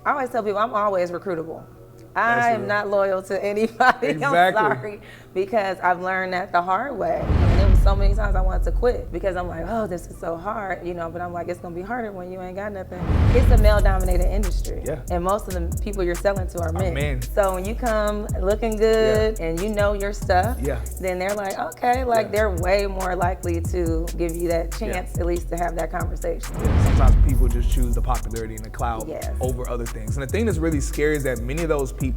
I always tell people I'm always recruitable. I am not loyal to anybody. Exactly. I'm sorry, because I've learned that the hard way. And there was so many times I wanted to quit because I'm like, oh, this is so hard, but I'm like, it's gonna be harder when you ain't got nothing. It's a male-dominated industry, and most of the people you're selling to are men. So when you come looking good and you know your stuff, then they're like, okay, they're way more likely to give you that chance, at least to have that conversation. Sometimes people just choose the popularity and the clout over other things. And the thing that's really scary is that many of those people,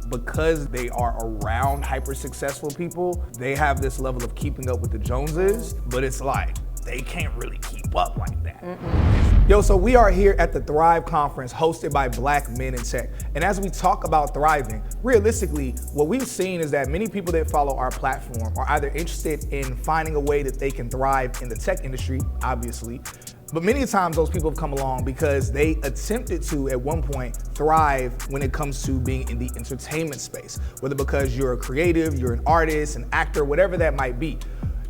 because they are around hyper successful people, they have this level of keeping up with the Joneses, but it's like they can't really keep up like that. Yo, so we are here at the Thrive Conference hosted by Black Men in Tech. And as we talk about thriving, realistically, what we've seen is that many people that follow our platform are either interested in finding a way that they can thrive in the tech industry, obviously, but many times those people have come along because they attempted to, at one point, thrive when it comes to being in the entertainment space, whether because you're a creative, you're an artist, an actor, whatever that might be.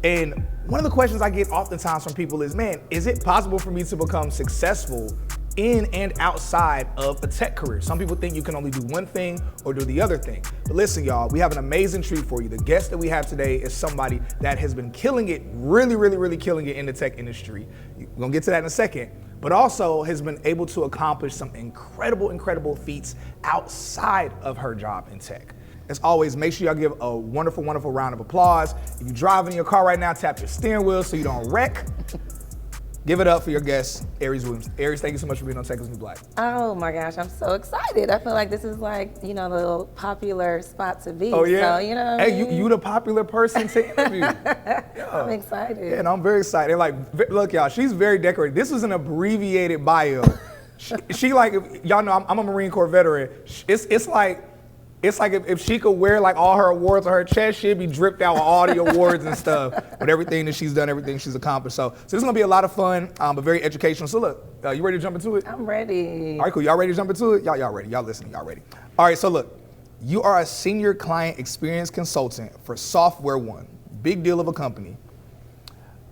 And one of the questions I get oftentimes from people is, man, is it possible for me to become successful in and outside of a tech career? Some people think you can only do one thing or do the other thing. But listen, y'all, we have an amazing treat for you. The guest that we have today is somebody that has been killing it, really killing it in the tech industry. We're gonna get to that in a second, but also has been able to accomplish some incredible feats outside of her job in tech. As always, make sure y'all give a wonderful round of applause. If you're driving in your car right now, tap your steering wheel so you don't wreck. Give it up for your guest, Aries Williams. Aries, thank you so much for being on Tech is New Black. Oh my gosh, I'm so excited. I feel like this is like, the little popular spot to be. Oh yeah? So, what hey, I mean? you the popular person to interview. I'm excited. Yeah, and I'm very excited. Like, look y'all, she's very decorated. This is an abbreviated bio. she like, y'all know I'm a Marine Corps veteran. It's like if she could wear like all her awards on her chest, she'd be dripped out with all the awards and stuff with everything that she's done, everything she's accomplished. So this is gonna be a lot of fun, but very educational. So look, you ready to jump into it? I'm ready. All right, cool. Y'all ready to jump into it? Y'all ready? Y'all listening? Y'all ready? All right. So look, you are a senior client experience consultant for Software One, big deal of a company.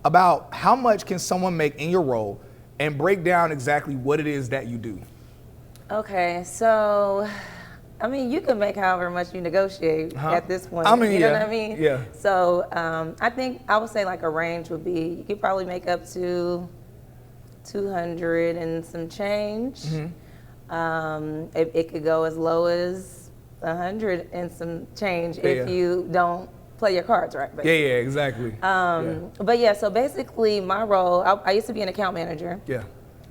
About how much can someone make in your role, and break down exactly what it is that you do? Okay, so. I mean, you can make however much you negotiate at this point. I mean, you know what I mean? Yeah. So I think I would say like a range would be, you could probably make up to 200 and some change. It could go as low as 100 and some change if you don't play your cards right. Basically. Yeah, exactly. But yeah, so basically my role, I used to be an account manager. Yeah.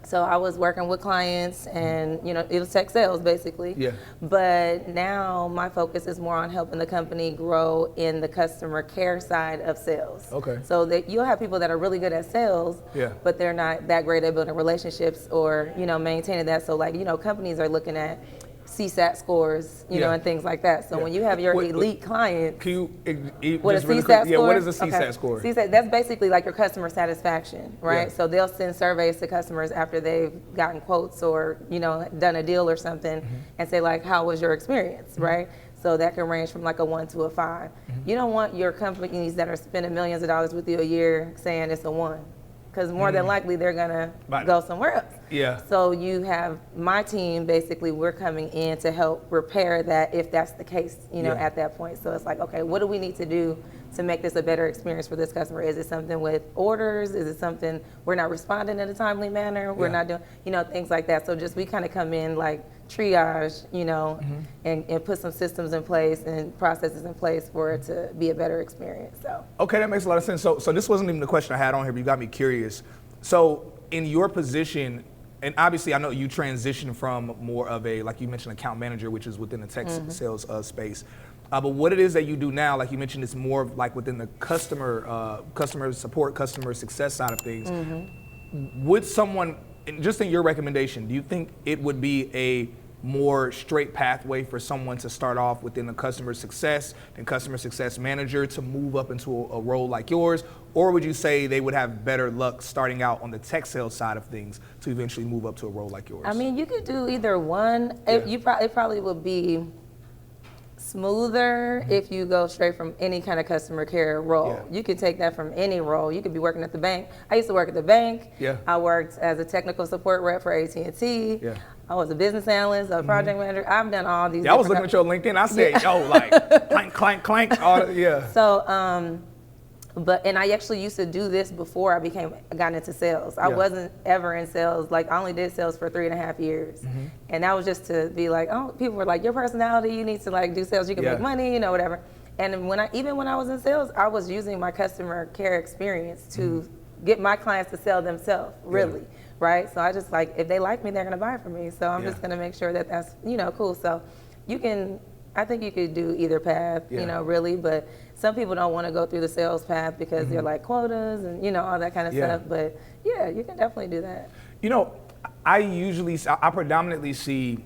So I was working with clients and, it was tech sales basically. Yeah. But now my focus is more on helping the company grow in the customer care side of sales. Okay. So that you'll have people that are really good at sales, but they're not that great at building relationships or, maintaining that. So like, companies are looking at CSAT scores, and things like that. So when you have your elite clients, can you what just a really CSAT quick, score? Yeah, what is a CSAT score? CSAT, that's basically like your customer satisfaction, right? So they'll send surveys to customers after they've gotten quotes or, done a deal or something and say like, how was your experience, right? So that can range from like a 1 to a 5. You don't want your companies that are spending millions of dollars with you a year saying it's a 1. Because more than likely they're gonna go somewhere else. Yeah. So you have my team, basically we're coming in to help repair that if that's the case, at that point. So it's like, okay, what do we need to do to make this a better experience for this customer? Is it something with orders? Is it something we're not responding in a timely manner? We're not doing, things like that. So just we kind of come in like triage, and put some systems in place and processes in place for it to be a better experience. So. Okay, that makes a lot of sense. So this wasn't even the question I had on here, but you got me curious. So in your position, and obviously I know you transitioned from more of a, like you mentioned, account manager, which is within the tech sales space. But what it is that you do now, like you mentioned, it's more of like within the customer support, customer success side of things. Would someone, just in your recommendation, do you think it would be a more straight pathway for someone to start off within the customer success and customer success manager to move up into a role like yours? Or would you say they would have better luck starting out on the tech sales side of things to eventually move up to a role like yours? I mean, you could do either one. It probably would be smoother if you go straight from any kind of customer care role. You could take that from any role. You could be working at the bank. I used to work at the bank. I worked as a technical support rep for AT&T. I was a business analyst, a project manager. I've done all these. Yeah, I was looking at your LinkedIn. I said, yo, like clank, clank, clank. All yeah. So, and I actually used to do this before I got into sales. I wasn't ever in sales. Like, I only did sales for 3.5 years. And that was just to be like, oh, people were like, your personality, you need to like do sales, you can make money, whatever. And even when I was in sales, I was using my customer care experience to get my clients to sell themselves, really, right? So I just like, if they like me, they're gonna buy from me. So I'm just gonna make sure that that's, cool. So I think you could do either path, really, but some people don't want to go through the sales path because they're like quotas and, all that kind of stuff. But yeah, you can definitely do that. I predominantly see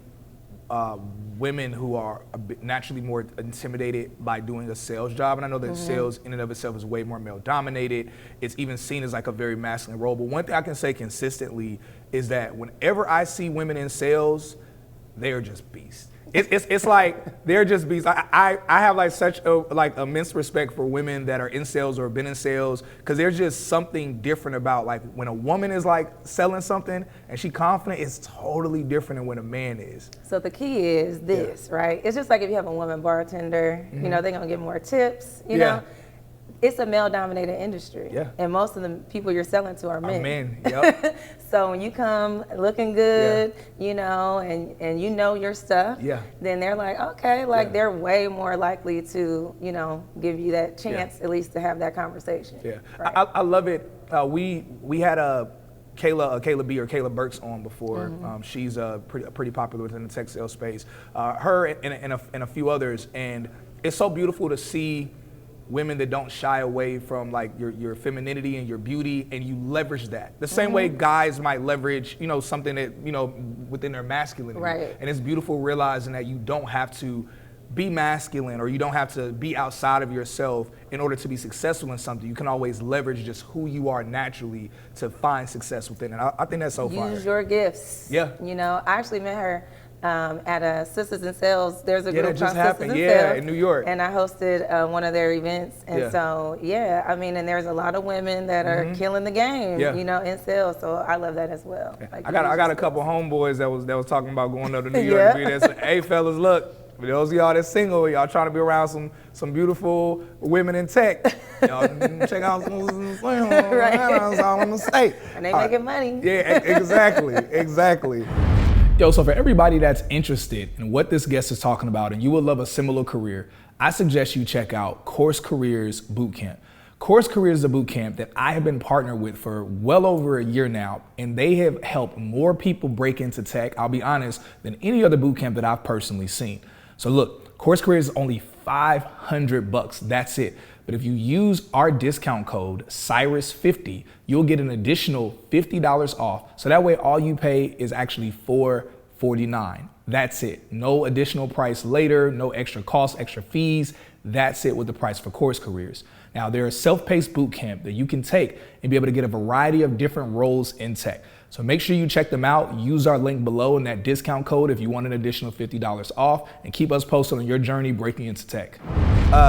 women who are naturally more intimidated by doing a sales job. And I know that sales in and of itself is way more male dominated. It's even seen as like a very masculine role. But one thing I can say consistently is that whenever I see women in sales, they are just beasts. It's like they're just beasts. I have like such a immense respect for women that are in sales or have been in sales, because there's just something different about like when a woman is like selling something and she confident, it's totally different than when a man is. So the key is this, right? It's just like if you have a woman bartender, they're gonna get more tips, you know? It's a male-dominated industry, and most of the people you're selling to are men. Yep. So when you come looking good, and your stuff, then they're like, okay, they're way more likely to, give you that chance at least to have that conversation. Yeah, right? I love it. We had Kayla B or Kayla Burks on before. She's pretty popular within the tech sales space. Her and a few others, and it's so beautiful to see women that don't shy away from like your femininity and your beauty, and you leverage that the same way guys might leverage something that within their masculinity. Right. And it's beautiful realizing that you don't have to be masculine or you don't have to be outside of yourself in order to be successful in something. You can always leverage just who you are naturally to find success within it. I think that's so fire. Use your gifts. Yeah. I actually met her at a Sisters in Sales. There's a group called happened. Sisters in Sales in New York. And I hosted one of their events. And so, and there's a lot of women that are killing the game, in sales. So I love that as well. Yeah. Like, I got a couple homeboys that was talking about going up to New York. And said, hey fellas, look, for those of y'all that's single, y'all trying to be around some beautiful women in tech, y'all check out some right. That's all I'm gonna say. And they making money. Yeah, exactly. Yo, so for everybody that's interested in what this guest is talking about and you would love a similar career, I suggest you check out Careerist bootcamp. Careerist is a bootcamp that I have been partnered with for well over a year now, and they have helped more people break into tech, I'll be honest, than any other bootcamp that I've personally seen. So look, Careerist is only $500, that's it. But if you use our discount code Cyrus50, you'll get an additional $50 off. So that way all you pay is actually $449. That's it. No additional price later, no extra costs, extra fees. That's it with the price for Course Careers. Now, they're a self-paced bootcamp that you can take and be able to get a variety of different roles in tech. So make sure you check them out. Use our link below in that discount code if you want an additional $50 off, and keep us posted on your journey breaking into tech.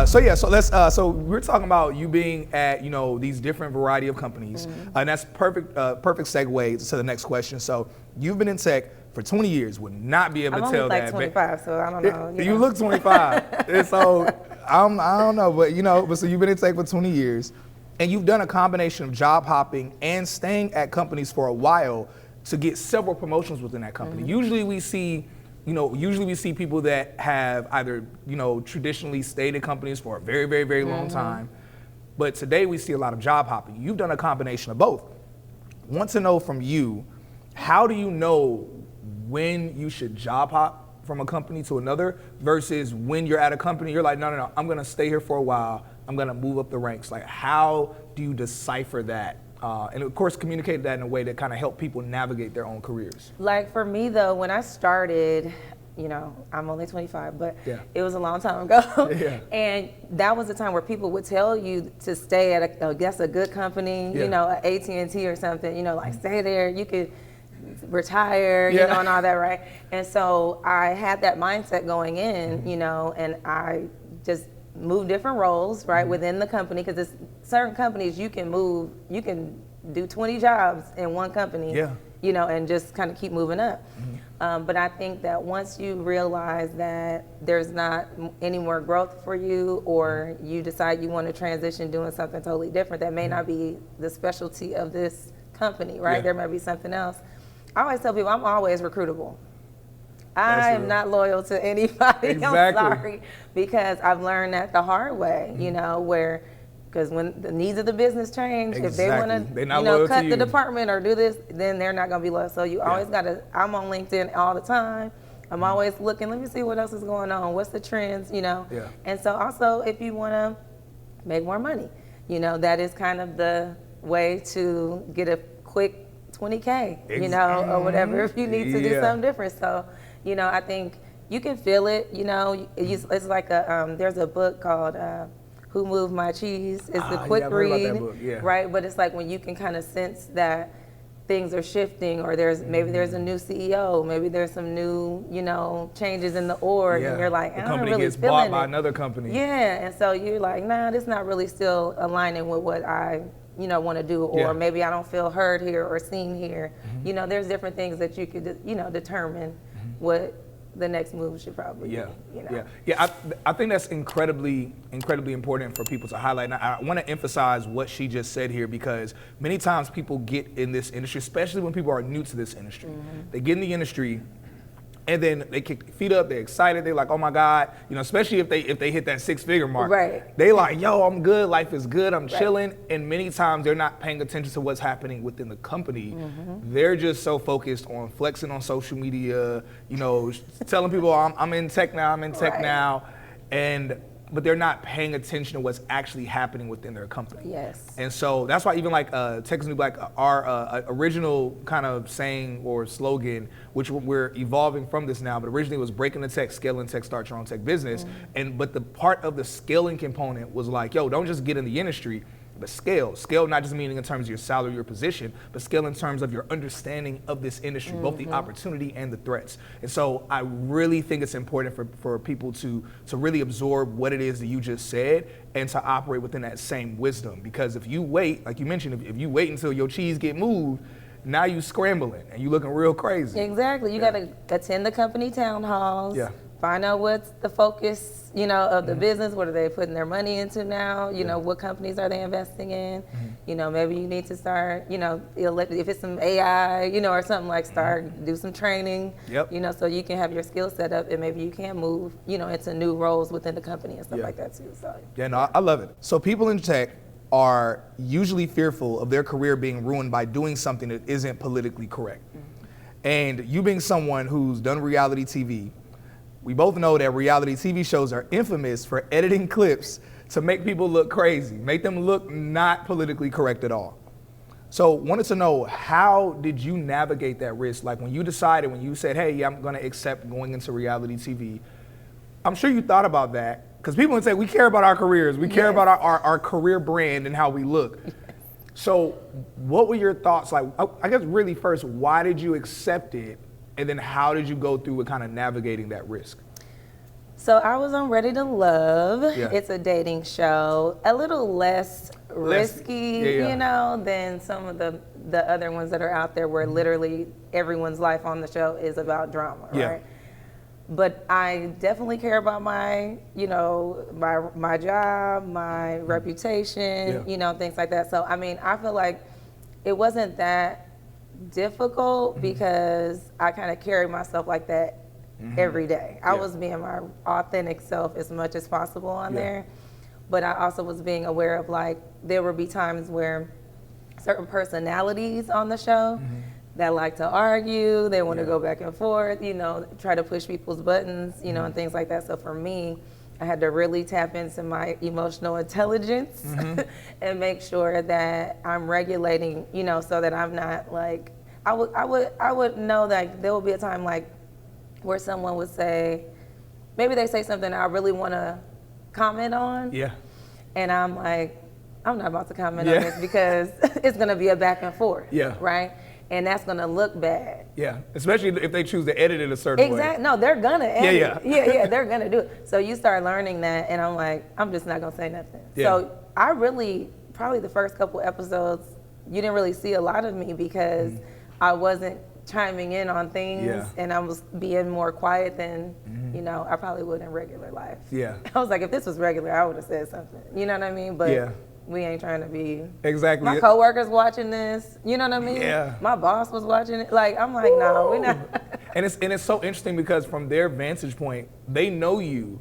So we're talking about you being at these different variety of companies, and that's perfect segue to the next question. So you've been in tech for 20 years. Would not be able to tell that. I'm only like 25, so I don't know. You look 25, and so I don't know, but so you've been in tech for 20 years. And you've done a combination of job hopping and staying at companies for a while to get several promotions within that company. Usually we see people that have either, traditionally stayed at companies for a very, very, very long time. But today we see a lot of job hopping. You've done a combination of both. Want to know from you, how do you know when you should job hop from a company to another versus when you're at a company, you're like, no, I'm gonna stay here for a while. I'm gonna move up the ranks. Like, how do you decipher that? And of course, communicate that in a way that kind of help people navigate their own careers. Like for me though, when I started, I'm only 25, but it was a long time ago. And that was the time where people would tell you to stay at a good company, an AT&T or something, like stay there, you could retire, and all that, right? And so I had that mindset going in, and I just move different roles, right, within the company, because certain companies you can do 20 jobs in one company and just kind of keep moving up. But I think that once you realize that there's not any more growth for you, or you decide you want to transition doing something totally different that may not be the specialty of this company, right? There might be something else. I always tell people I'm always recruitable. I am not loyal to anybody. I'm sorry, because I've learned that the hard way, because when the needs of the business change, if they want to, cut the department or do this, then they're not going to be loyal. So you always got to, I'm on LinkedIn all the time. I'm always looking, let me see what else is going on. What's the trends, And so also, if you want to make more money, that is kind of the way to get a quick 20K, or whatever, if you need to do something different. So, I think you can feel it, it's like there's a book called Who Moved My Cheese. It's a quick read, right? But it's like when you can kind of sense that things are shifting, or maybe there's a new CEO, maybe there's some new, changes in the org, and you're like, the I'm company really gets bought by another company. Yeah, and so you're like, nah, this not really still aligning with what I want to do, or maybe I don't feel heard here or seen here. There's different things that you could, determine what the next move should probably be. I think that's incredibly important for people to highlight. And I want to emphasize what she just said here, because many times people get in this industry, especially when people are new to this industry. They get in the industry, and then they kick their feet up, they're excited, they're like, oh my God, especially if they hit that 6-figure mark. Right. They like, yo, I'm good, life is good, I'm chilling. And many times they're not paying attention to what's happening within the company. They're just so focused on flexing on social media, telling people I'm in tech now, but they're not paying attention to what's actually happening within their company. Yes. And so that's why even like Tech is New Black, our original kind of saying or slogan, which we're evolving from this now, but originally was breaking the tech, scaling tech, start your own tech business. But the part of the scaling component was like, yo, don't just get in the industry, but scale. Scale not just meaning in terms of your salary, your position, but scale in terms of your understanding of this industry, both the opportunity and the threats. And so I really think it's important for people to really absorb what it is that you just said, and to operate within that same wisdom. Because if you wait, like you mentioned, if you wait until your cheese get moved, now you scrambling and you looking real crazy. Exactly. You got to attend the company town halls. Find out what's the focus, of the business. What are they putting their money into now? What companies are they investing in? Maybe you need to start, if it's some AI, or something like do some training, so you can have your skill set up, and maybe you can move, into new roles within the company and stuff like that too. So. Yeah, no, I love it. So people in tech are usually fearful of their career being ruined by doing something that isn't politically correct. And you being someone who's done reality TV, we both know that reality TV shows are infamous for editing clips to make people look crazy, make them look not politically correct at all. So wanted to know, how did you navigate that risk? Like when you decided, when you said, hey, I'm gonna accept going into reality TV, I'm sure you thought about that, because people would say, we care about our careers, we care about our career brand and how we look. So what were your thoughts? Like, I guess really first, why did you accept it? And then how did you go through with kind of navigating that risk? So I was on Ready to Love. It's a dating show, a little less risky, than some of the other ones that are out there, where literally everyone's life on the show is about drama, right? But I definitely care about my, my job, my reputation, things like that. So, I mean, I feel like it wasn't that difficult, because I kind of carry myself like that every day. I was being my authentic self as much as possible on there, but I also was being aware of, like, there would be times where certain personalities on the show that like to argue, they want to go back and forth, try to push people's buttons, and things like that. So for me, I had to really tap into my emotional intelligence and make sure that I'm regulating, so that I'm not like, I would know that there will be a time like where someone would say, maybe they say something I really want to comment on. And I'm like, I'm not about to comment on this, because it's going to be a back and forth. Right? And that's going to look bad. Especially if they choose to edit it a certain way. No, they're going to edit it. They're going to do it. So you start learning that, and I'm like, I'm just not going to say nothing. So I really, probably the first couple episodes, you didn't really see a lot of me, because I wasn't chiming in on things and I was being more quiet than, you know, I probably would in regular life. Yeah. I was like, if this was regular, I would have said something. You know what I mean? But we ain't trying to be. Exactly. My coworkers watching this. You know what I mean? Yeah. My boss was watching it. Like, I'm like, no, we're not. And it's so interesting because from their vantage point, they know you,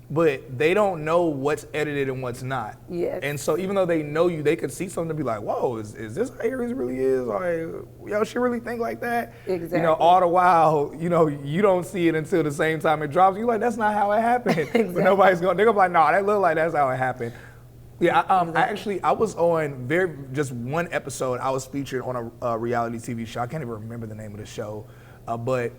but they don't know what's edited and what's not. Yes. And so even though they know you, they could see something and be like, whoa, is this how Aries really is? Like, yo, she really think like that? Exactly. You know, all the while, you know, you don't see it until the same time it drops. You're like, that's not how it happened. Exactly. But they're gonna be like, no, that look like that's how it happened. Yeah, I was on just one episode. I was featured on a reality TV show. I can't even remember the name of the show, but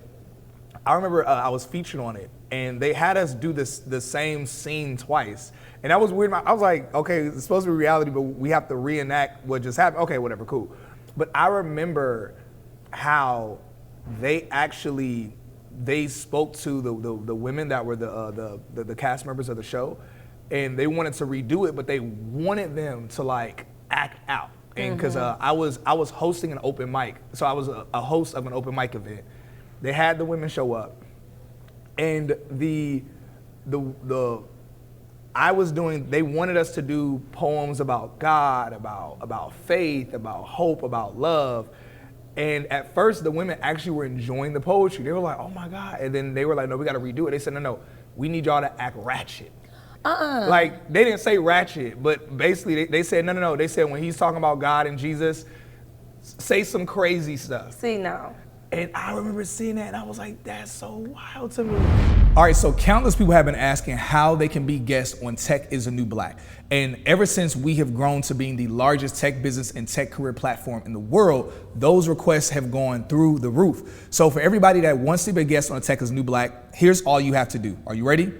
I remember I was featured on it, and they had us do the same scene twice, and that was weird. I was like, okay, it's supposed to be reality, but we have to reenact what just happened. Okay, whatever, cool. But I remember how they spoke to the women that were the cast members of the show. And they wanted to redo it, but they wanted them to like act out. And because I was hosting an open mic, so I was a host of an open mic event. They had the women show up, and they wanted us to do poems about God, about faith, about hope, about love. And at first, the women actually were enjoying the poetry. They were like, "Oh my God!" And then they were like, "No, we got to redo it." They said, "No, we need y'all to act ratchet." Like, they didn't say ratchet, but basically they said, no. They said when he's talking about God and Jesus, say some crazy stuff. See, no. And I remember seeing that, and I was like, that's so wild to me. All right, so countless people have been asking how they can be guests on Tech is the New Black. And ever since we have grown to being the largest tech business and tech career platform in the world, those requests have gone through the roof. So for everybody that wants to be a guest on Tech is the New Black, here's all you have to do. Are you ready?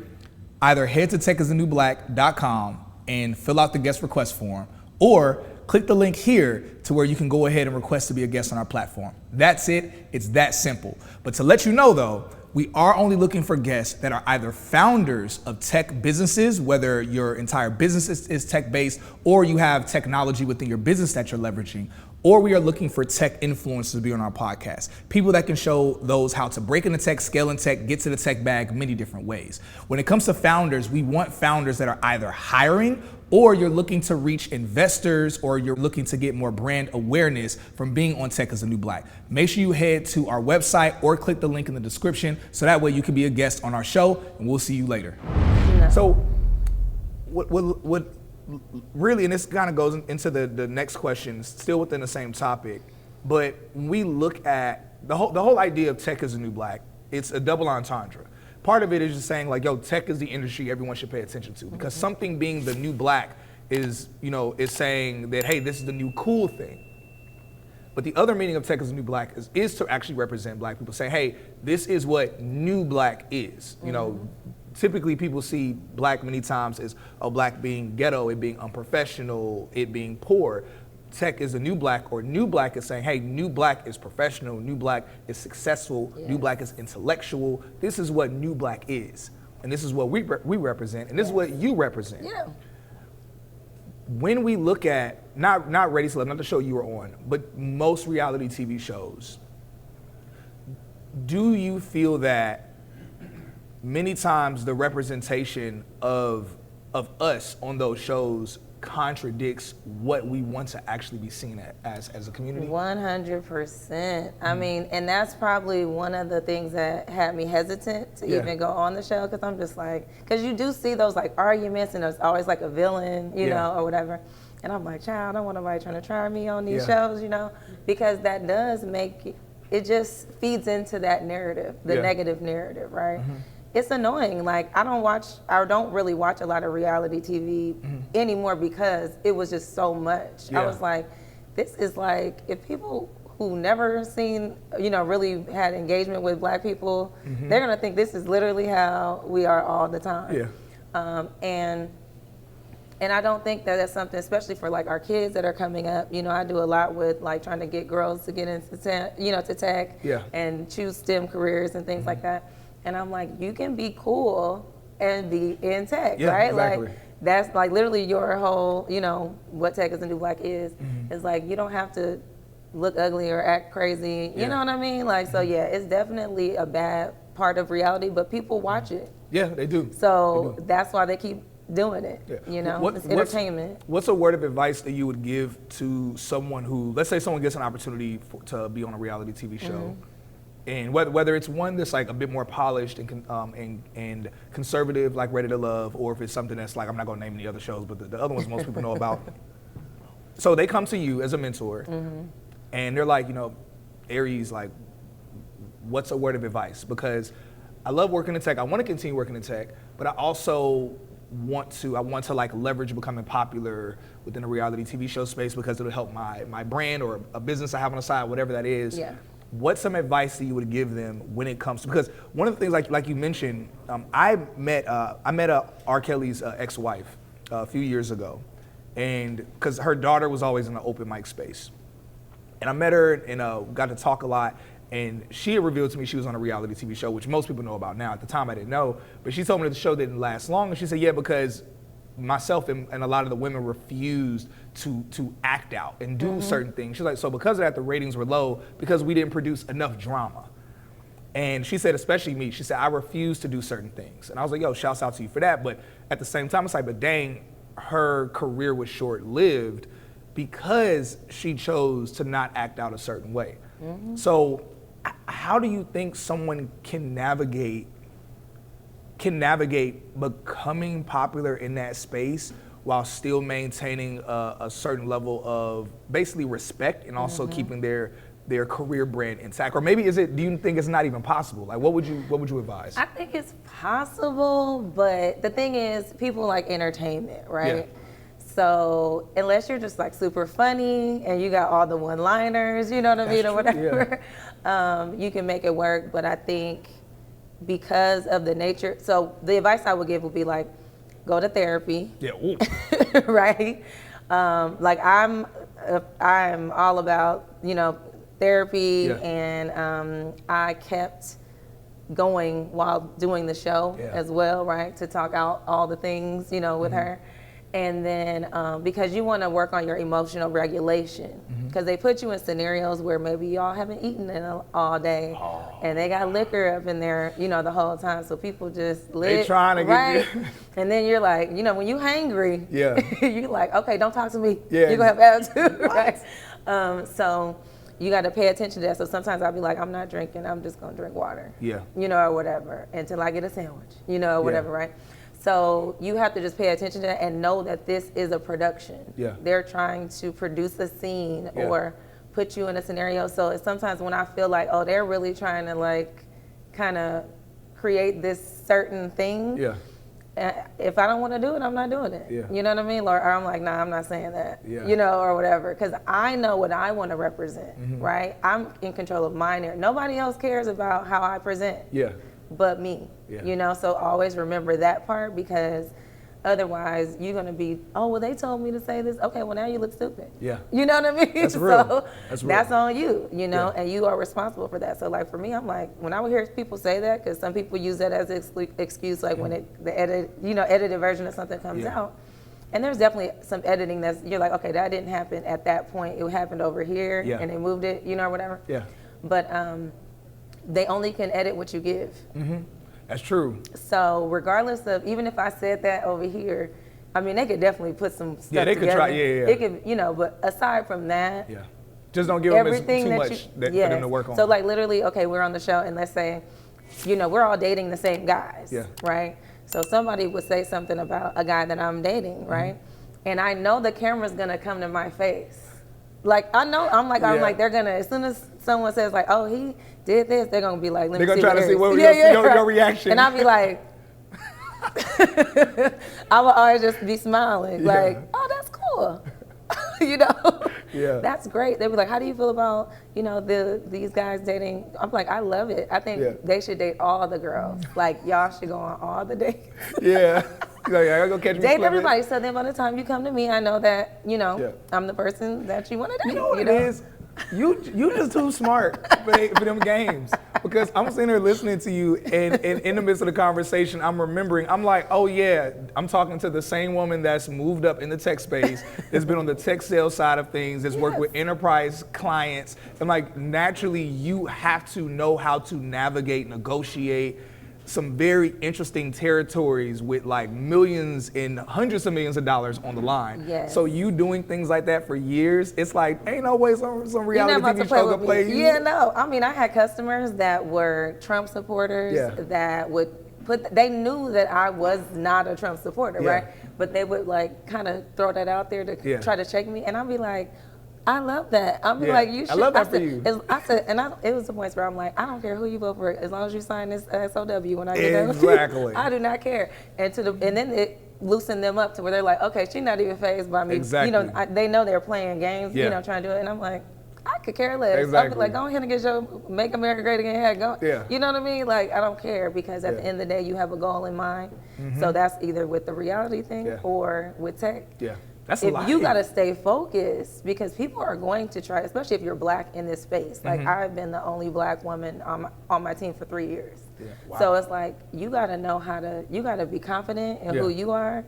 Either head to techisthenewblack.com and fill out the guest request form, or click the link here to where you can go ahead and request to be a guest on our platform. That's it. It's that simple. But to let you know though, we are only looking for guests that are either founders of tech businesses, whether your entire business is tech-based or you have technology within your business that you're leveraging, or we are looking for tech influencers to be on our podcast. People that can show those how to break into tech, scale in tech, get to the tech bag many different ways. When it comes to founders, we want founders that are either hiring or you're looking to reach investors or you're looking to get more brand awareness from being on Tech is the New Black. Make sure you head to our website or click the link in the description so that way you can be a guest on our show, and we'll see you later. No. So what really, and this kind of goes into the next question, still within the same topic, but when we look at the whole idea of Tech is the New Black, it's a double entendre. Part of it is just saying like, yo, tech is the industry everyone should pay attention to, because something being the new black is, you know, is saying that, hey, this is the new cool thing. But the other meaning of Tech is the New Black is to actually represent black people, say, hey, this is what new black is. You know, typically people see black many times as a black being ghetto, it being unprofessional, it being poor. Tech is the new black, or new black is saying, hey, new black is professional, new black is successful, new black is intellectual. This is what new black is. And this is what we represent, and this is what you represent. Yeah. When we look at, not Ready to Love, not the show you were on, but most reality TV shows, do you feel that many times the representation of us on those shows contradicts what we want to actually be seen as a community? 100%. I mean, and that's probably one of the things that had me hesitant to even go on the show, because I'm just like, because you do see those like arguments and there's always like a villain, you know, or whatever. And I'm like, child, I don't want nobody trying to try me on these shows, you know, because that does make, it just feeds into that narrative, the negative narrative, right? It's annoying. Like, I don't really watch a lot of reality TV anymore because it was just so much. I was like, this is like, if people who never seen, you know, really had engagement with black people, they're gonna think this is literally how we are all the time. And I don't think that that's something, especially for like our kids that are coming up. You know, I do a lot with like trying to get girls to get into to tech and choose STEM careers and things like that. And I'm like, you can be cool and be in tech, right? Exactly. Like, that's like literally your whole, you know, what Tech is the New Black is like, you don't have to look ugly or act crazy. You know what I mean? Like, so yeah, it's definitely a bad part of reality, but people watch it. Yeah, they do. So that's why they keep doing it. Yeah. You know, it's entertainment. What's a word of advice that you would give to someone who, let's say someone gets an opportunity to be on a reality TV show, and whether it's one that's like a bit more polished and conservative, like Ready to Love, or if it's something that's like, I'm not gonna name any other shows, but the other ones most people know about. So they come to you as a mentor, and they're like, you know, Aries, like, what's a word of advice? Because I love working in tech. I want to continue working in tech, but I also want to like leverage becoming popular within the reality TV show space because it'll help my brand or a business I have on the side, whatever that is. Yeah. What's some advice that you would give them when it comes to, because one of the things like you mentioned, I met R. Kelly's ex-wife a few years ago, and because her daughter was always in the open mic space, and I met her and got to talk a lot. And she had revealed to me she was on a reality TV show, which most people know about now. At the time, I didn't know. But she told me that the show didn't last long. And she said, yeah, because myself and a lot of the women refused to act out and do certain things. She's like, so because of that, the ratings were low because we didn't produce enough drama. And she said, especially me, she said, I refuse to do certain things. And I was like, yo, shouts out to you for that. But at the same time, it's like, but dang, her career was short-lived because she chose to not act out a certain way. So how do you think someone can navigate becoming popular in that space while still maintaining a certain level of basically respect and also keeping their career brand intact? Or maybe do you think it's not even possible? Like, what would you advise? I think it's possible, but the thing is, people like entertainment, right? Yeah. So unless you're just like super funny and you got all the one-liners, you know what I mean, or whatever, you can make it work. But I think because of the nature, so the advice I would give would be like, go to therapy. Yeah. Right? Like I'm all about, you know, therapy, and I kept going while doing the show as well, right? To talk out all the things, you know, with her. And then because you want to work on your emotional regulation, because they put you in scenarios where maybe y'all haven't eaten all day, and they got liquor up in there, you know, the whole time. So people just live, they trying to right? get you. And then you're like, you know, when you hangry, you're like, okay, don't talk to me. Yeah. You're gonna have attitude, right? So you got to pay attention to that. So sometimes I'll be like, I'm not drinking. I'm just gonna drink water. Yeah. You know, or whatever, until I get a sandwich. You know, or whatever, right? So you have to just pay attention to that and know that this is a production. Yeah. They're trying to produce a scene or put you in a scenario. So it's sometimes when I feel like, oh, they're really trying to like kind of create this certain thing. Yeah. If I don't want to do it, I'm not doing it. Yeah. You know what I mean? Or I'm like, nah, I'm not saying that. Yeah. You know, or whatever. Because I know what I want to represent, right? I'm in control of mine there. Nobody else cares about how I present. Yeah. But me, you know, so always remember that part, because otherwise you're going to be, oh, well, they told me to say this. Okay, well, now you look stupid. Yeah. You know what I mean? That's real. So that's on you, you know, and you are responsible for that. So, like, for me, I'm like, when I would hear people say that, because some people use that as an excuse, like when the edited version of something comes out. And there's definitely some editing that's, you're like, okay, that didn't happen at that point. It happened over here, and they moved it, you know, or whatever. Yeah. But, they only can edit what you give. That's true. So regardless of, even if I said that over here, I mean, they could definitely put some stuff together. Yeah, they could try, It could, you know, but aside from that. Yeah. Just don't give them too much for them to work on. So like literally, okay, we're on the show and let's say, you know, we're all dating the same guys, right? So somebody would say something about a guy that I'm dating, right? And I know the camera's gonna come to my face. Like, I know, I'm like, they're gonna, as soon as someone says like, oh, he did this, they're gonna be like, let me see. They're gonna try to see what your reaction. And I'll be like, I will always just be smiling, like, oh, that's cool. You know, that's great. They'd be like, how do you feel about, you know, these guys dating? I'm like, I love it. I think they should date all the girls. Like, y'all should go on all the dates. I go catch me date everybody. So then by the time you come to me, I know that, you know, I'm the person that you want to date. You know what it is? You just too smart for them games. Because I'm sitting here listening to you, and in the midst of the conversation, I'm remembering, I'm like, oh yeah, I'm talking to the same woman that's moved up in the tech space, that's been on the tech sales side of things, that's worked with enterprise clients. And like, naturally, you have to know how to navigate, negotiate some very interesting territories with like millions and hundreds of millions of dollars on the line. Yes. So you doing things like that for years, it's like, ain't no way some reality TV show could play you. Yeah, no. I mean, I had customers that were Trump supporters that would they knew that I was not a Trump supporter, right? But they would like kind of throw that out there to try to check me. And I'd be like, I love that. I'll be like, you should. I love that for you. I said, it was the point where I'm like, I don't care who you vote for, as long as you sign this SOW when I get done. Exactly. I do not care. And then it loosened them up to where they're like, okay, she's not even fazed by me. Exactly. You know, they know they're playing games. You know, trying to do it, and I'm like, I could care less. Exactly. I'll be like, go ahead and get your Make America Great Again hat. Go. Yeah. You know what I mean? Like, I don't care, because at the end of the day, you have a goal in mind. So that's either with the reality thing or with tech. Yeah. That's a lot. You got to stay focused, because people are going to try, especially if you're black in this space. Like, I've been the only black woman on my team for 3 years. Yeah. Wow. So it's like, you got to know you got to be confident in who you are.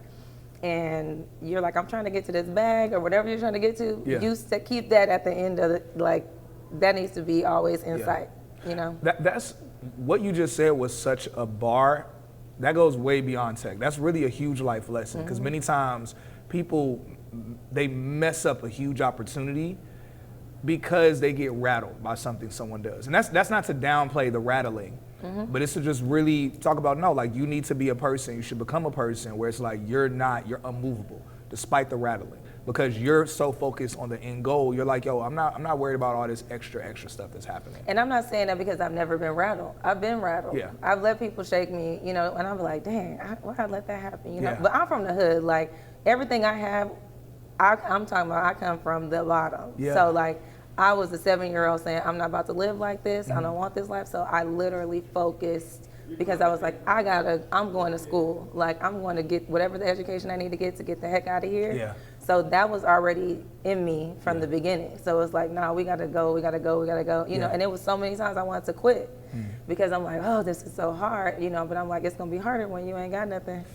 And you're like, I'm trying to get to this bag or whatever you're trying to get to. You keep that at the end of that needs to be always in sight, you know? That's what you just said was such a bar. That goes way beyond tech. That's really a huge life lesson, because many times people, they mess up a huge opportunity because they get rattled by something someone does. And that's not to downplay the rattling, but it's to just really talk about, no, like, you need to be a person, you should become a person where it's like, you're unmovable despite the rattling, because you're so focused on the end goal. You're like, yo, I'm not worried about all this extra stuff that's happening. And I'm not saying that because I've never been rattled. I've been rattled. Yeah. I've let people shake me, you know, and I'm like, dang, why'd I let that happen, you know? But I'm from the hood. Like, everything I have, I'm talking about, I come from the bottom. Yeah. So like, I was a 7-year-old saying, I'm not about to live like this. I don't want this life. So I literally focused, because I was like, I'm going to school. Like, I'm going to get whatever the education I need to get the heck out of here. Yeah. So that was already in me from the beginning. So it's like, no, we gotta go. You know, and it was so many times I wanted to quit, because I'm like, oh, this is so hard, you know, but I'm like, it's gonna be harder when you ain't got nothing.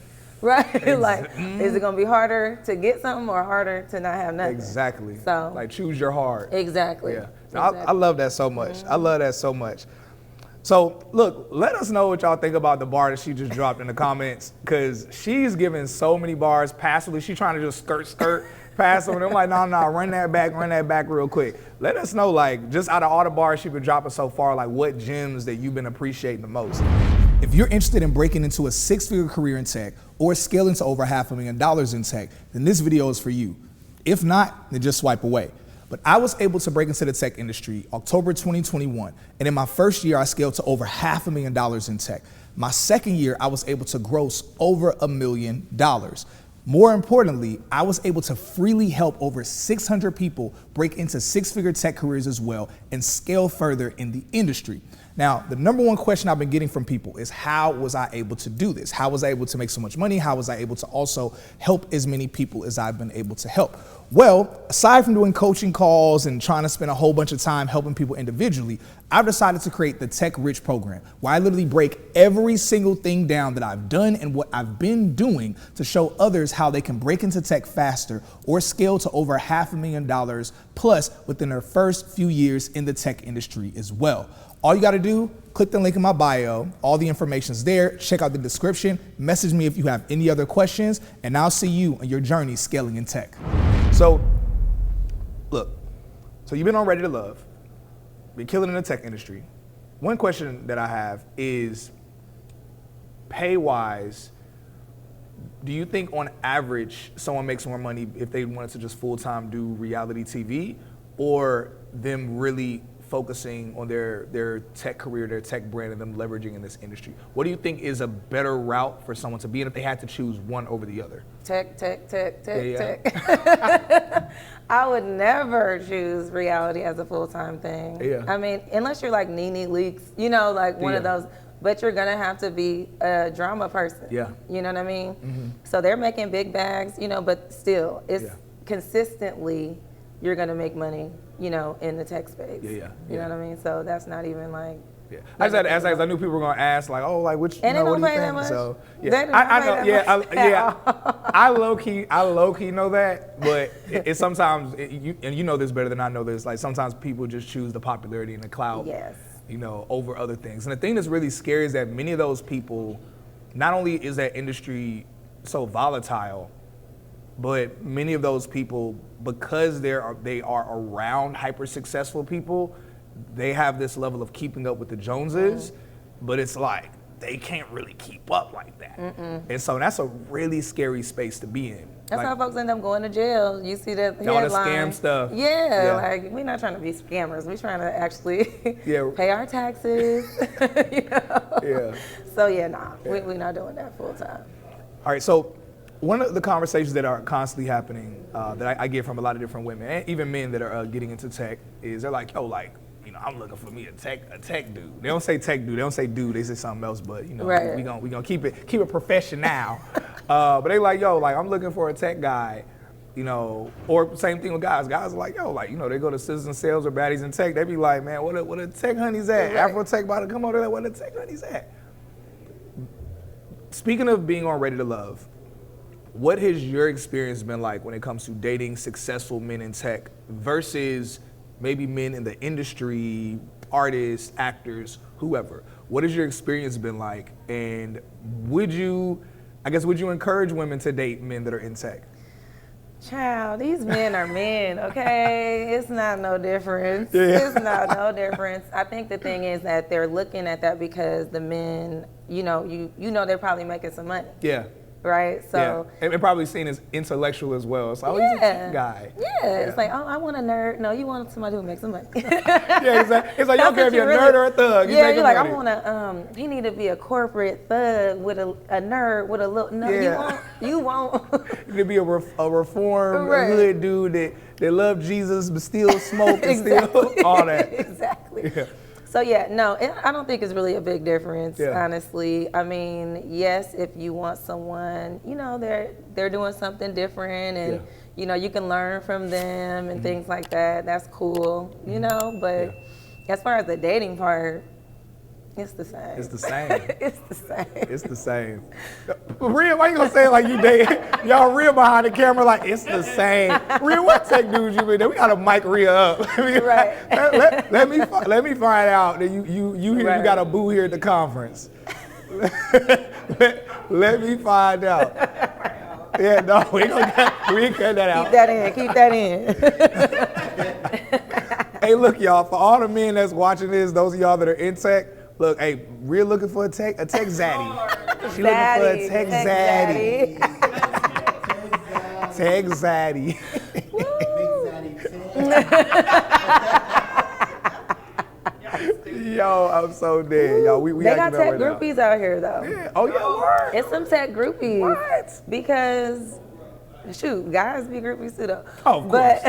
Right? Like, is it gonna be harder to get something or harder to not have nothing? Exactly. So, like, choose your heart. Exactly. Yeah. I love that so much. I love that so much. So look, let us know what y'all think about the bar that she just dropped in the comments, because she's giving so many bars passively. She's trying to just skirt past them. And I'm like, no, run that back real quick. Let us know, like, just out of all the bars she's been dropping so far, like, what gems that you've been appreciating the most. If you're interested in breaking into a 6-figure career in tech or scaling to over $500,000 in tech, then this video is for you. If not, then just swipe away. But I was able to break into the tech industry October 2021. And in my first year, I scaled to over $500,000 in tech. My second year, I was able to gross over $1 million. More importantly, I was able to freely help over 600 people break into 6-figure tech careers as well and scale further in the industry. Now, the number one question I've been getting from people is, how was I able to do this? How was I able to make so much money? How was I able to also help as many people as I've been able to help? Well, aside from doing coaching calls and trying to spend a whole bunch of time helping people individually, I've decided to create the Tech Rich program, where I literally break every single thing down that I've done and what I've been doing to show others how they can break into tech faster or scale to over $500,000 plus within their first few years in the tech industry as well. All you gotta do, click the link in my bio. All the information's there. Check out the description. Message me if you have any other questions, and I'll see you on your journey scaling in tech. So, look, so you've been on Ready to Love, been killing in the tech industry. One question that I have is, pay-wise, do you think on average someone makes more money if they wanted to just full-time do reality TV, or them really focusing on their tech career, their tech brand, and them leveraging in this industry? What do you think is a better route for someone to be in if they had to choose one over the other? Tech. I would never choose reality as a full-time thing. Yeah. I mean, unless you're like Nene Leakes, you know, like one of those, but you're gonna have to be a drama person. Yeah. You know what I mean? Mm-hmm. So they're making big bags, you know, but still, it's consistently, you're gonna make money, you know, in the tech space. You know what I mean? So that's not even like, Yeah. I just had to ask because I knew people were gonna ask like, oh, like which, and you know, what do do you that think? much. So yeah, I know. I low key know that, but it's sometimes and you know this better than I know this. Like sometimes people just choose the popularity and the clout, yes, you know, over other things. And the thing that's really scary is that many of those people, not only is that industry so volatile, but many of those people, because they are around hyper successful people, they have this level of keeping up with the Joneses, but it's like they can't really keep up like that. And so that's a really scary space to be in. That's like, how folks end up going to jail. You see that headline. all the scam stuff. Yeah, like we're not trying to be scammers. We're trying to actually pay our taxes. You know? Yeah. So we're not doing that full time. All right, so one of the conversations that are constantly happening that I get from a lot of different women and even men that are getting into tech is they're like, yo, like, you know, I'm looking for me a tech dude. They don't say tech dude. They don't say dude. They say something else. But you know, we gonna keep it professional. But they like, yo, like I'm looking for a tech guy. You know, or same thing with guys. Guys are like, yo, like, you know, they go to Citizen Sales or Baddies in Tech. They be like, man, what a tech honey's at? Right. Afro Tech about to come over there. What a tech honey's at? Speaking of being on Ready to Love, what has your experience been like when it comes to dating successful men in tech versus maybe men in the industry, artists, actors, whoever? What has your experience been like? And would you encourage women to date men that are in tech? Child, these men are men, okay? It's not no difference. Yeah. It's not no difference. I think the thing is that they're looking at that because the men, you know they're probably making some money. Yeah. Right? So and probably seen as intellectual as well. It's like, oh, he's a cute guy. Yeah. It's like, oh, I want a nerd. No, you want somebody who makes some money. Yeah, exactly. It's like, you don't care if you're a nerd or a thug. Yeah, you're like, money. I want he need to be a corporate thug with a nerd with a little, no, you won't. You need to be a reformed hood dude that love Jesus but still smoke and still all that. Exactly. Yeah. So I don't think it's really a big difference, honestly. I mean, yes, if you want someone, you know, they're doing something different and, you know, you can learn from them and things like that. That's cool, you know, but as far as the dating part, it's the same. It's the same. It's the same. It's the same. Rhea, why you gonna say it like you date? Y'all Rhea behind the camera like it's the same. Rhea, what tech dudes you been? We gotta mic Rhea up. Right. Let me find out that you here. You got a boo here at the conference. let me find out. Yeah, no, we ain't cut that out. Keep that in. Hey, look, y'all. For all the men that's watching this, those of y'all that are in tech. Look, hey, Rhea looking for a tech zaddy. She looking for a tech zaddy. Tech zaddy. Yo, I'm so dead. Yo, we they got tech groupies out here though. Yeah. Oh yeah, it's some tech groupies. What? Because shoot, guys be groupies too though. Oh, of course.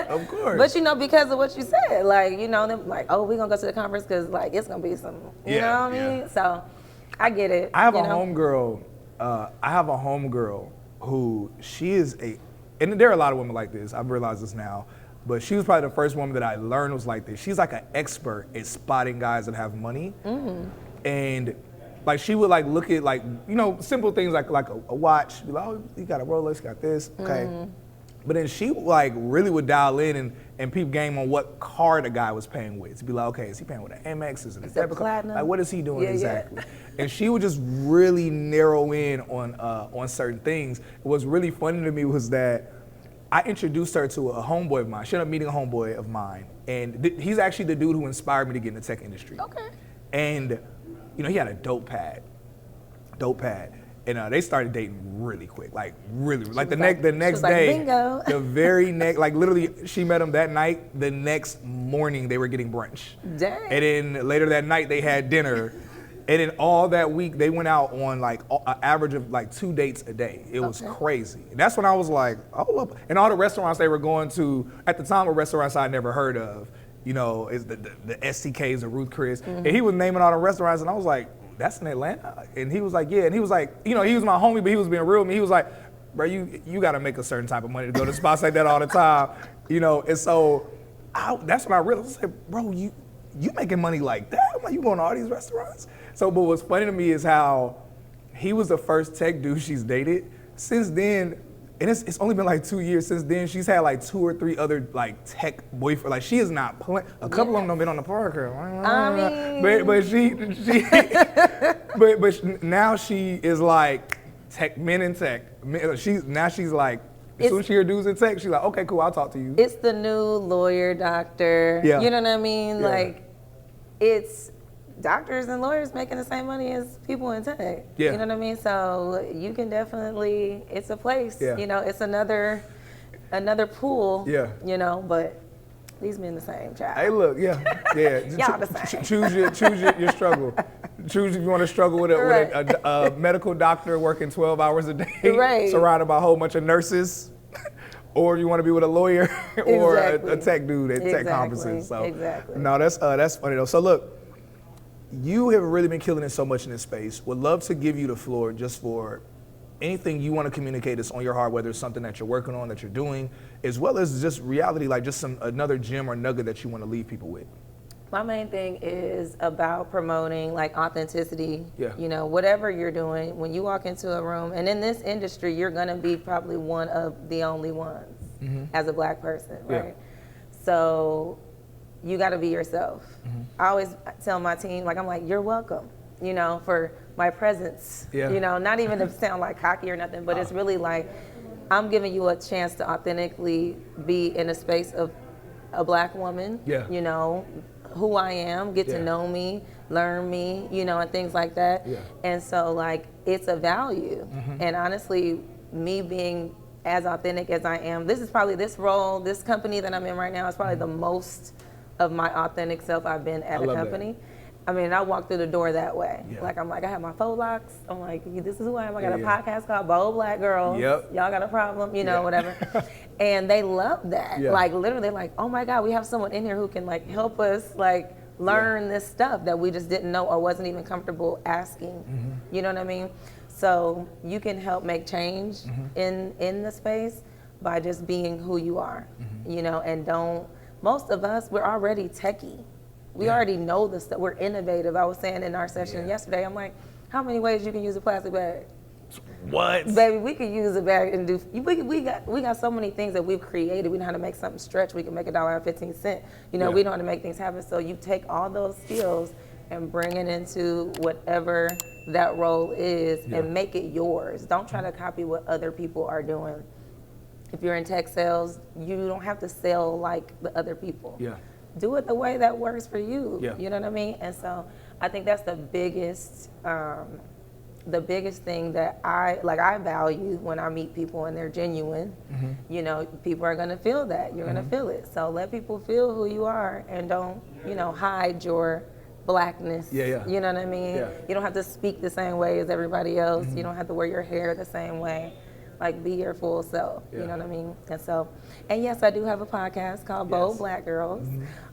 Of course. But you know, because of what you said, like, you know, them like, oh, we gonna go to the conference because like it's gonna be some, you know what I mean? So I get it. I have a homegirl. I have a homegirl who she is and there are a lot of women like this. I've realized this now. But she was probably the first woman that I learned was like this. She's like an expert at spotting guys that have money. And like she would like look at like, you know, simple things like a watch. Be like, oh, you got a Rolex, got this, okay. But then she like really would dial in and peep game on what card a guy was paying with. To be like, okay, is he paying with an Amex? Is it a debit card? Like, what is he doing exactly? And she would just really narrow in on certain things. What's really funny to me was that I introduced her to a homeboy of mine. She ended up meeting a homeboy of mine. And he's actually the dude who inspired me to get in the tech industry. Okay. And, you know, he had a dope pad. And they started dating really quick, like really. Like the next day, bingo. The very next, like literally she met him that night. The next morning they were getting brunch. Dang. And then later that night they had dinner. And then all that week, they went out on like an average of like 2 dates a day. It was crazy. And that's when I was like, oh, and all the restaurants they were going to, at the time, were restaurants I'd never heard of. You know, is the STKs or Ruth Chris. And he was naming all the restaurants, and I was like, that's in Atlanta? And he was like, yeah. And he was like, you know, he was my homie, but he was being real with me. He was like, bro, you got to make a certain type of money to go to spots like that all the time. You know, and so that's when I realized, I said, bro, you making money like that? I'm like, you going to all these restaurants? So, but what's funny to me is how he was the first tech dude she's dated. Since then, and it's only been like 2 years since then, she's had like 2 or 3 other like tech boyfriends. Like, she is not playing. A couple of them have been on the Parker. I mean, but now she is like tech, men in tech. She's like, as soon as she hears dudes in tech, she's like, okay, cool, I'll talk to you. It's the new lawyer, doctor. Yeah. You know what I mean? Yeah. Like, it's doctors and lawyers making the same money as people in tech. Yeah. You know what I mean? So you can definitely, it's a place. Yeah. You know, it's another pool. Yeah. You know, but these men the same, child. Hey, look, yeah. Y'all the same. Choose your struggle. Choose if you want to struggle with a medical doctor working 12 hours a day, right, surrounded by a whole bunch of nurses, or you want to be with a lawyer or a tech dude at tech conferences. So, no, that's funny though. So look, you have really been killing it so much in this space. Would love to give you the floor just for anything you want to communicate that's on your heart, whether it's something that you're working on, that you're doing, as well as just reality, like just another gem or nugget that you want to leave people with. My main thing is about promoting like authenticity. Yeah. You know, whatever you're doing, when you walk into a room, and in this industry, you're gonna be probably one of the only ones as a Black person, right? Yeah. So you gotta be yourself. I always tell my team, like, I'm like, you're welcome, you know, for my presence. Yeah. You know, not even to sound like cocky or nothing, but it's really like, I'm giving you a chance to authentically be in a space of a Black woman, you know, who I am, get to know me, learn me, you know, and things like that. Yeah. And so, like, it's a value. And honestly, me being as authentic as I am, this is probably, this role, this company that I'm in right now is probably the most of my authentic self I've been at a company. That. I mean, I walked through the door that way. Yeah. Like, I'm like, I have my faux locks. I'm like, this is who I am. I got a podcast called Bold Black Girls. Yep. Y'all got a problem, you know, whatever. And they love that. Yeah. Like, literally, they're like, oh my God, we have someone in here who can, like, help us, like, learn this stuff that we just didn't know or wasn't even comfortable asking. You know what I mean? So you can help make change in the space by just being who you are, you know, and most of us, we're already techie. We already know this, that we're innovative. I was saying in our session yesterday, I'm like, how many ways you can use a plastic bag? What? Baby, we could use a bag and do, we got so many things that we've created. We know how to make something stretch. We can make $1.15. You know, we know how to make things happen. So you take all those skills and bring it into whatever that role is and make it yours. Don't try to copy what other people are doing. If you're in tech sales, you don't have to sell like the other people. Yeah. Do it the way that works for you. Yeah. You know what I mean? And so I think that's the biggest thing that I value when I meet people and they're genuine. You know, people are gonna feel that. You're gonna feel it. So let people feel who you are and don't, you know, hide your Blackness. You know what I mean? You don't have to speak the same way as everybody else. You don't have to wear your hair the same way. Like, be your full self, you know what I mean? And so, and yes, I do have a podcast called Bold Black Girls.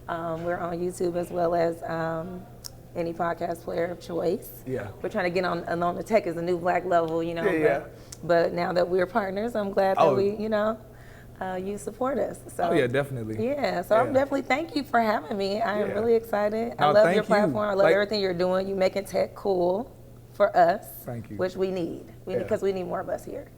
We're on YouTube as well as any podcast player of choice. We're trying to get on the tech is a new Black level, you know. But now that we're partners, I'm glad that we, you know, you support us. So, definitely. So I'm definitely, thank you for having me. I am really excited. I love your platform. I love everything you're doing. You making tech cool for us, which we need. Because we need more of us here.